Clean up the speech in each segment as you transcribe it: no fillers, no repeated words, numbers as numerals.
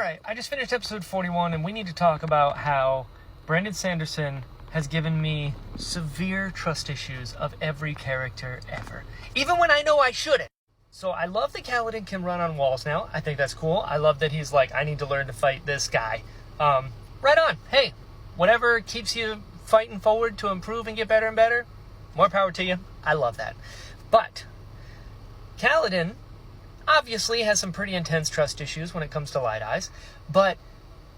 right, I just finished episode 41, and we need to talk about how Brandon Sanderson has given me severe trust issues of every character ever. Even when I know I shouldn't. So I love that Kaladin can run on walls now. I think that's cool. I love that he's like, I need to learn to fight this guy. Right on. Hey, whatever keeps you fighting forward to improve and get better and better, more power to you. I love that. But Kaladin obviously has some pretty intense trust issues when it comes to Light Eyes, but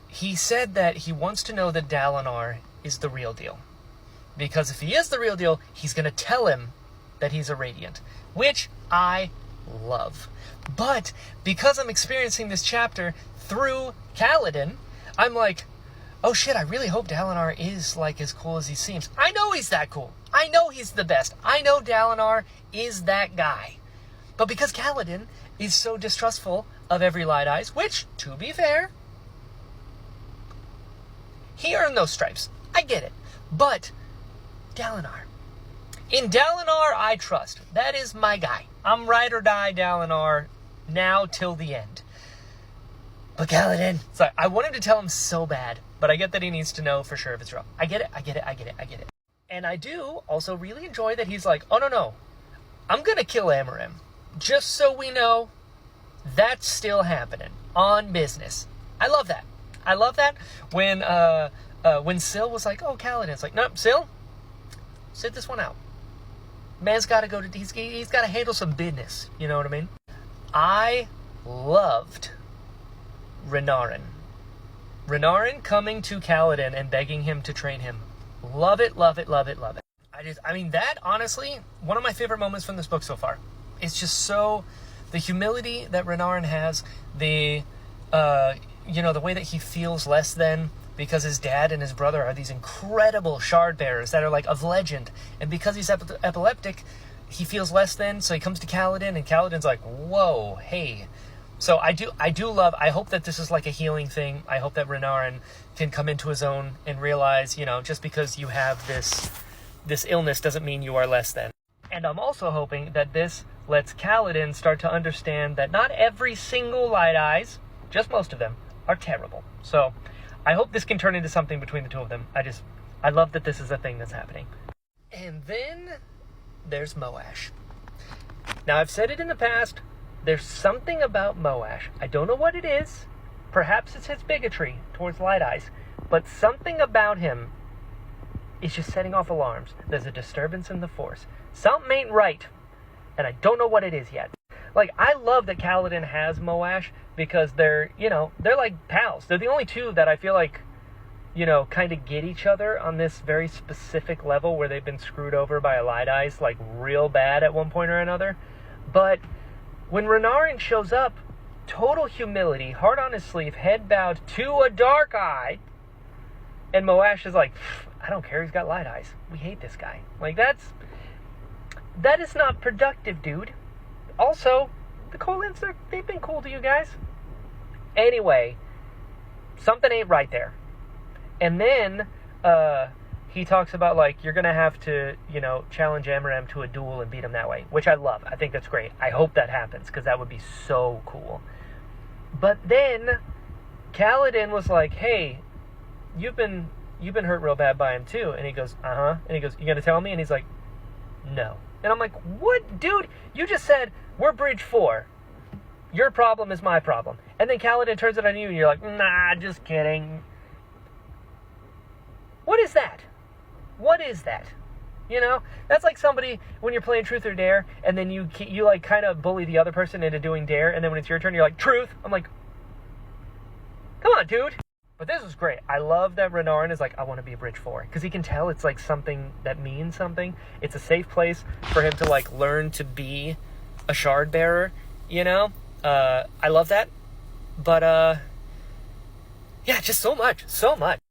he said that he wants to know that Dalinar is the real deal. Because if he is the real deal, he's going to tell him that he's a Radiant, which I love. But because I'm experiencing this chapter through Kaladin, I'm like, oh shit, I really hope Dalinar is like as cool as he seems. I know he's that cool. I know he's the best. I know Dalinar is that guy. But because Kaladin is so distrustful of every Light Eyes, which, to be fair, he earned those stripes. I get it. But Dalinar. In Dalinar, I trust. That is my guy. I'm ride or die Dalinar now till the end. But Kaladin, sorry, I wanted to tell him so bad, but I get that he needs to know for sure if it's wrong. I get it. And I do also really enjoy that he's like, oh no, I'm going to kill Amarim. Just so we know, that's still happening on business. I love that. When Syl was like, oh, Kaladin, it's like, nope, Syl, sit this one out. Man's got to go to, he's got to handle some business. You know what I mean? I loved Renarin. Renarin coming to Kaladin and begging him to train him. Love it. That, honestly, one of my favorite moments from this book so far. It's just so, the humility that Renarin has, the way that he feels less than, because his dad and his brother are these incredible shard bearers that are like of legend. And because he's epileptic, he feels less than, so he comes to Kaladin, and Kaladin's like, whoa, hey. So I hope that this is like a healing thing. I hope that Renarin can come into his own and realize, just because you have this illness doesn't mean you are less than. And I'm also hoping that this lets Kaladin start to understand that not every single Light Eyes, just most of them, are terrible. So I hope this can turn into something between the two of them. I love that this is a thing that's happening. And then there's Moash. Now, I've said it in the past, there's something about Moash. I don't know what it is. Perhaps it's his bigotry towards Light Eyes, but something about him is just setting off alarms. There's a disturbance in the Force. Something ain't right, and I don't know what it is yet. Like, I love that Kaladin has Moash because they're like pals. They're the only two that I feel like, kind of get each other on this very specific level where they've been screwed over by a Light Eyes, like, real bad at one point or another. But when Renarin shows up, total humility, heart on his sleeve, head bowed to a dark eye, and Moash is like, I don't care, he's got Light Eyes. We hate this guy. Like, that is not productive, dude. Also, the Colins, they've been cool to you guys. Anyway, something ain't right there. And then he talks about, like, you're going to have to, challenge Amarim to a duel and beat him that way, which I love. I think that's great. I hope that happens, because that would be so cool. But then Kaladin was like, hey, you've been hurt real bad by him too. And he goes, uh-huh. And he goes, you going to tell me? And he's like, no. And I'm like, what? Dude, you just said, we're Bridge 4. Your problem is my problem. And then Kaladin turns it on you, and you're like, nah, just kidding. What is that? What is that? That's like somebody, when you're playing Truth or Dare, and then you like, kind of bully the other person into doing Dare, and then when it's your turn, you're like, Truth. I'm like, come on, dude. But this was great. I love that Renarin is like, I want to be a Bridge 4. Because he can tell it's like something that means something. It's a safe place for him to like learn to be a shard bearer, I love that. But, yeah, just so much.